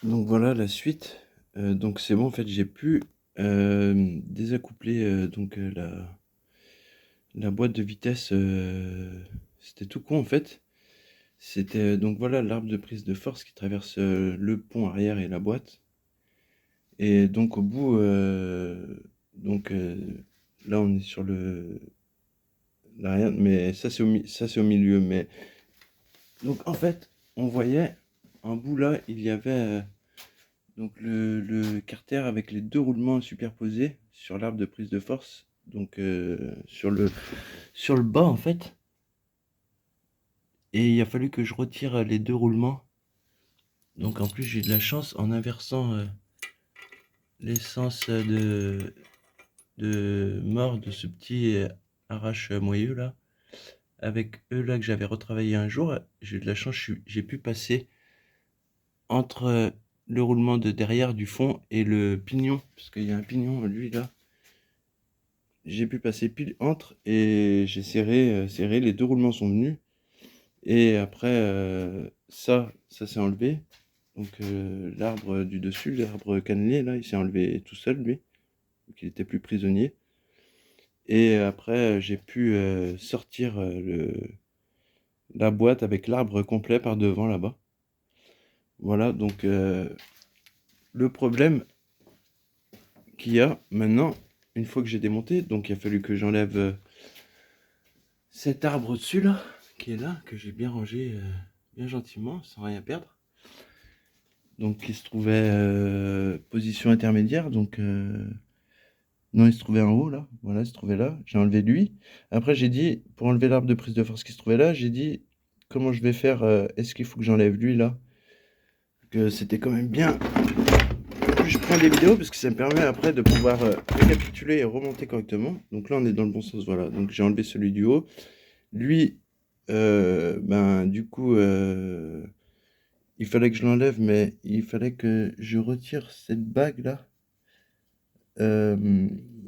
Donc voilà la suite. Donc c'est bon, en fait, j'ai pu désaccoupler la boîte de vitesse. C'était tout con en fait. C'était donc voilà l'arbre de prise de force qui traverse le pont arrière et la boîte. Et donc au bout, donc là on est sur le l'arrière, mais ça c'est au milieu. Mais donc en fait, on voyait en bout là, il y avait donc le carter avec les deux roulements superposés sur l'arbre de prise de force, donc sur le bas en fait. Et il a fallu que je retire les deux roulements. Donc en plus j'ai eu de la chance en inversant l'essence de mort de ce petit arrache moyeu là. Avec eux là que j'avais retravaillé un jour, j'ai eu de la chance, j'ai pu passer entre le roulement de derrière du fond et le pignon, parce qu'il y a un pignon lui là. J'ai pu passer pile entre et j'ai serré, les deux roulements sont venus. Et après, ça s'est enlevé. Donc l'arbre du dessus, l'arbre cannelé, là, il s'est enlevé tout seul, lui. Donc il était plus prisonnier. Et après, j'ai pu sortir la boîte avec l'arbre complet par devant, là-bas. Voilà, donc le problème qu'il y a maintenant, une fois que j'ai démonté, donc il a fallu que j'enlève cet arbre au-dessus, là, qui est là, que j'ai bien rangé bien gentiment, sans rien perdre. Donc qui se trouvait position intermédiaire, donc non, il se trouvait en haut là, voilà, il se trouvait là, j'ai enlevé lui. Après j'ai dit, pour enlever l'arbre de prise de force qui se trouvait là, j'ai dit comment je vais faire, est-ce qu'il faut que j'enlève lui là? Que c'était quand même bien que je prends des vidéos parce que ça me permet après de pouvoir récapituler et remonter correctement. Donc là on est dans le bon sens, voilà. Donc j'ai enlevé celui du haut. Lui, ben du coup, il fallait que je l'enlève, mais il fallait que je retire cette bague là.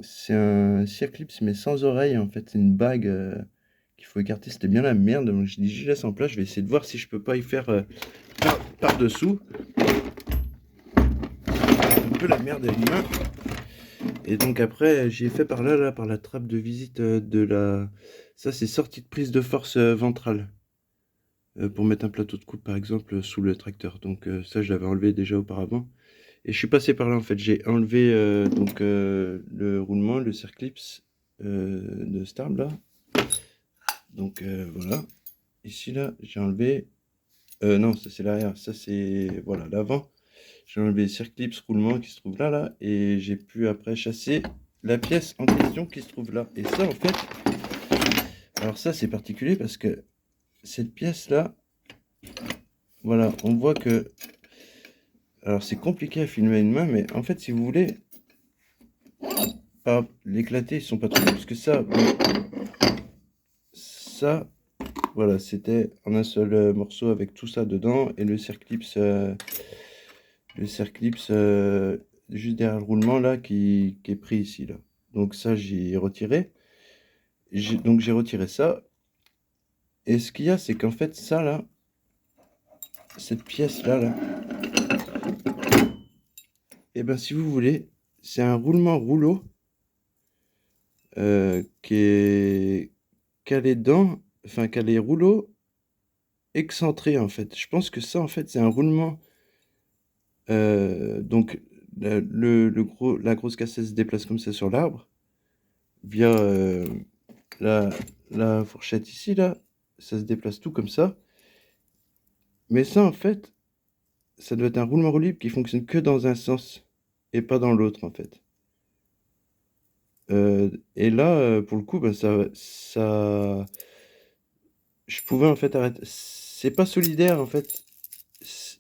C'est un circlips mais sans oreille en fait, c'est une bague qu'il faut écarter, c'était bien la merde, donc je dis je laisse en place, je vais essayer de voir si je peux pas y faire par dessous. Un peu la merde à une main. Et donc après j'ai fait par là, par la trappe de visite de la... Ça c'est sortie de prise de force ventrale. Pour mettre un plateau de coupe par exemple sous le tracteur. Donc ça je l'avais enlevé déjà auparavant. Et je suis passé par là en fait, j'ai enlevé le roulement, le circlips de Starb là. Donc voilà, ici là j'ai enlevé, non ça c'est l'arrière, ça c'est voilà l'avant. J'ai enlevé le circlips roulement qui se trouve là là et j'ai pu après chasser la pièce en question qui se trouve là. Et ça en fait, alors ça c'est particulier parce que cette pièce là, voilà, on voit que, alors c'est compliqué à filmer à une main, mais en fait si vous voulez, pas l'éclater, ils sont pas trop plus que ça. Ça, voilà, c'était en un seul morceau avec tout ça dedans et le circlips juste derrière le roulement là qui est pris ici là. Donc ça j'ai retiré. Donc j'ai retiré ça. Et ce qu'il y a, c'est qu'en fait ça là, cette pièce là là, et ben si vous voulez, c'est un rouleau qui est calé dedans, enfin qui a les rouleaux excentrés en fait. Je pense que ça en fait c'est un roulement. Donc la grosse cassette se déplace comme ça sur l'arbre via la, la fourchette ici là, ça se déplace tout comme ça. Mais ça en fait, ça doit être un roulement roue libre qui fonctionne que dans un sens et pas dans l'autre en fait. Et là, pour le coup, bah, je pouvais en fait arrêter. C'est pas solidaire en fait,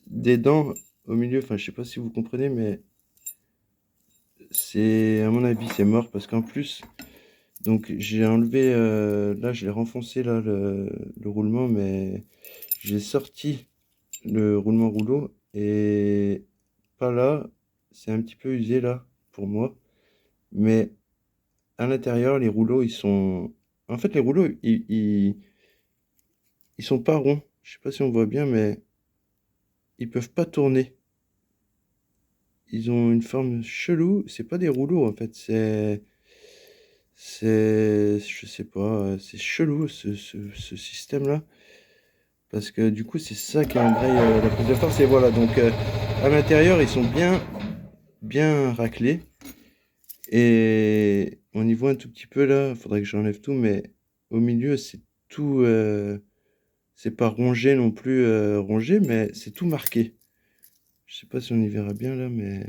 des dents au milieu. Enfin, je sais pas si vous comprenez, mais c'est, à mon avis, c'est mort parce qu'en plus, donc j'ai enlevé, là, je l'ai renfoncé là le roulement, mais j'ai sorti le roulement rouleau et pas là. C'est un petit peu usé là pour moi, mais à l'intérieur, les rouleaux, ils sont... En fait, les rouleaux, ils sont pas ronds. Je sais pas si on voit bien, mais ils peuvent pas tourner. ils ont une forme chelou. C'est pas des rouleaux en fait, je sais pas, c'est chelou ce système-là. Parce que du coup, c'est ça qui engraille la prise de force. Et voilà, donc à l'intérieur, ils sont bien raclés. Et on y voit un tout petit peu là, faudrait que j'enlève tout, mais au milieu, c'est tout. C'est pas rongé non plus, rongé, mais c'est tout marqué. Je sais pas si on y verra bien là, mais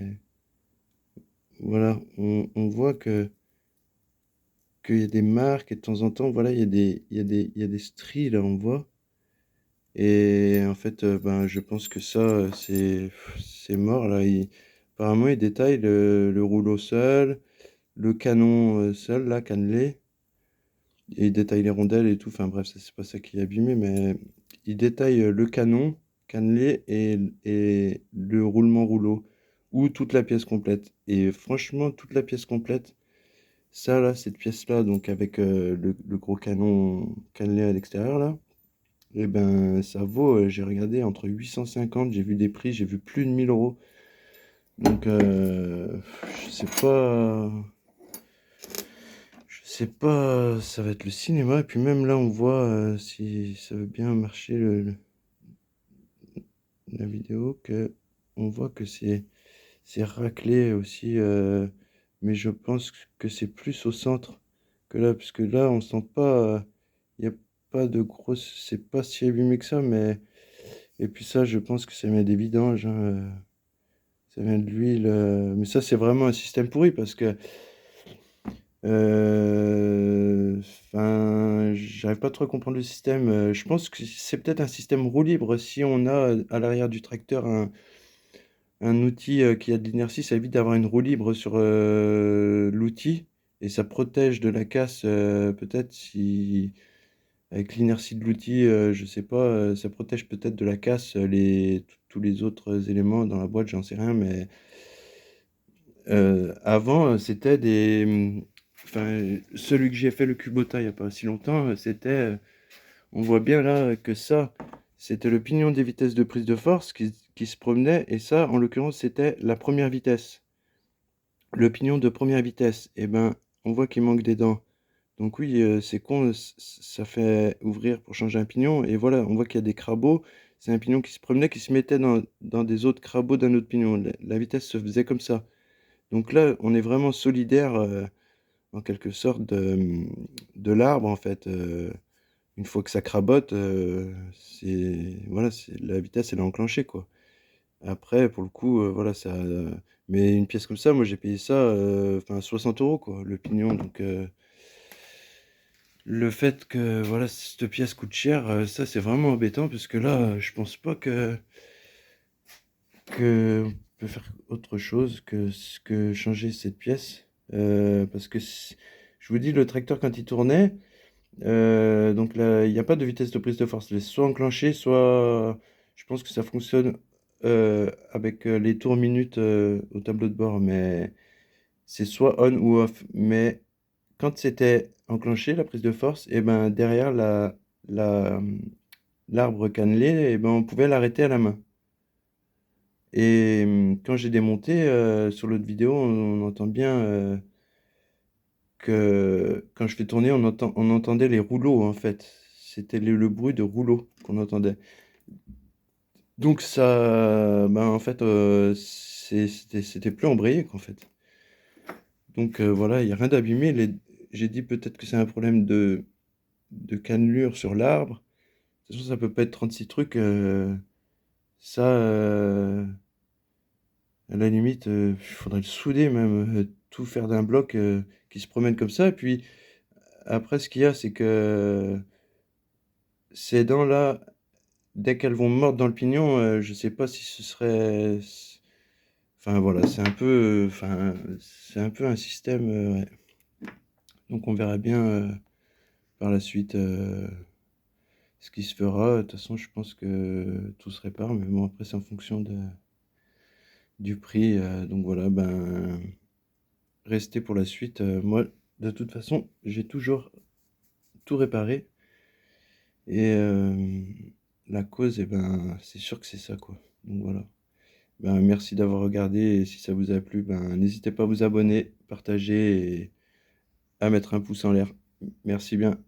voilà, on voit qu'il y a des marques et de temps en temps, voilà, il y a des stries là, on voit. Et en fait, ben, je pense que ça, c'est mort là. Apparemment, il détaille le rouleau seul, le canon seul, là, cannelé. Et il détaille les rondelles et tout. Enfin bref, ça c'est pas ça qui est abîmé, mais il détaille le canon cannelé et le roulement rouleau ou toute la pièce complète. Et franchement, toute la pièce complète, ça là, cette pièce-là, donc avec le gros canon cannelé à l'extérieur là, et ben ça vaut, j'ai regardé entre 850, j'ai vu des prix, j'ai vu plus de 1000 euros. Donc je sais pas. Je sais pas, ça va être le cinéma. Et puis même là, on voit si ça veut bien marcher la vidéo, que on voit que c'est raclé aussi. Mais je pense que c'est plus au centre que là, parce que là, on sent pas, il n'y a pas de grosse, c'est pas si abîmé que ça. Mais et puis ça, je pense que ça vient des vidanges, hein, ça vient de l'huile. Mais ça, c'est vraiment un système pourri parce que Enfin, j'arrive pas trop à comprendre le système. Je pense que c'est peut-être un système roue libre. Si on a à l'arrière du tracteur un outil qui a de l'inertie, ça évite d'avoir une roue libre sur l'outil et ça protège de la casse. Peut-être si avec l'inertie de l'outil, je sais pas, ça protège peut-être de la casse tous les autres éléments dans la boîte, j'en sais rien, mais avant, c'était enfin, celui que j'ai fait le Kubota il y a pas si longtemps, c'était, on voit bien là que ça, c'était le pignon des vitesses de prise de force qui se promenait, et ça, en l'occurrence, c'était la première vitesse. Le pignon de première vitesse, et ben, on voit qu'il manque des dents. Donc oui, c'est con, ça fait ouvrir pour changer un pignon, et voilà, on voit qu'il y a des crabot. C'est un pignon qui se promenait, qui se mettait dans des autres crabot d'un autre pignon. La vitesse se faisait comme ça. Donc là, on est vraiment solidaire, en quelque sorte, de l'arbre, en fait. Une fois que ça crabote, voilà, la vitesse, elle est enclenchée, quoi. Après, pour le coup, voilà, ça. Mais une pièce comme ça, moi, j'ai payé ça, enfin, 60 euros, quoi, le pignon. Donc, le fait que, voilà, cette pièce coûte cher, ça, c'est vraiment embêtant, parce que là, je pense pas qu'on peut faire autre chose que changer cette pièce. Parce que je vous dis, le tracteur, quand il tournait, donc là, il n'y a pas de vitesse de prise de force. Elle est soit enclenchée, soit je pense que ça fonctionne avec les tours minutes au tableau de bord, mais c'est soit on ou off. Mais quand c'était enclenché, la prise de force, et ben derrière la, l'arbre cannelé, et ben on pouvait l'arrêter à la main. Et quand j'ai démonté, sur l'autre vidéo, on entend bien que quand je fais tourner, on entendait les rouleaux en fait. C'était le bruit de rouleaux qu'on entendait. Donc ça, ben en fait, c'était plus embrayé qu'en fait. Donc voilà, il n'y a rien d'abîmé. J'ai dit peut-être que c'est un problème de cannelure sur l'arbre. De toute façon, ça peut pas être 36 trucs. Ça, à la limite, il faudrait le souder même, tout faire d'un bloc qui se promène comme ça. Et puis après, ce qu'il y a, c'est que ces dents-là, dès qu'elles vont mordre dans le pignon, je sais pas si ce serait. Enfin voilà, c'est un peu un système. Ouais. Donc on verra bien par la suite ce qui se fera. De toute façon, je pense que tout se répare, mais bon, après, c'est en fonction du prix. Donc voilà, ben, restez pour la suite. Moi, de toute façon, j'ai toujours tout réparé. Et la cause, eh ben, c'est sûr que c'est ça, quoi. Donc voilà. Ben, merci d'avoir regardé et si ça vous a plu, ben, n'hésitez pas à vous abonner, partager et à mettre un pouce en l'air. Merci bien.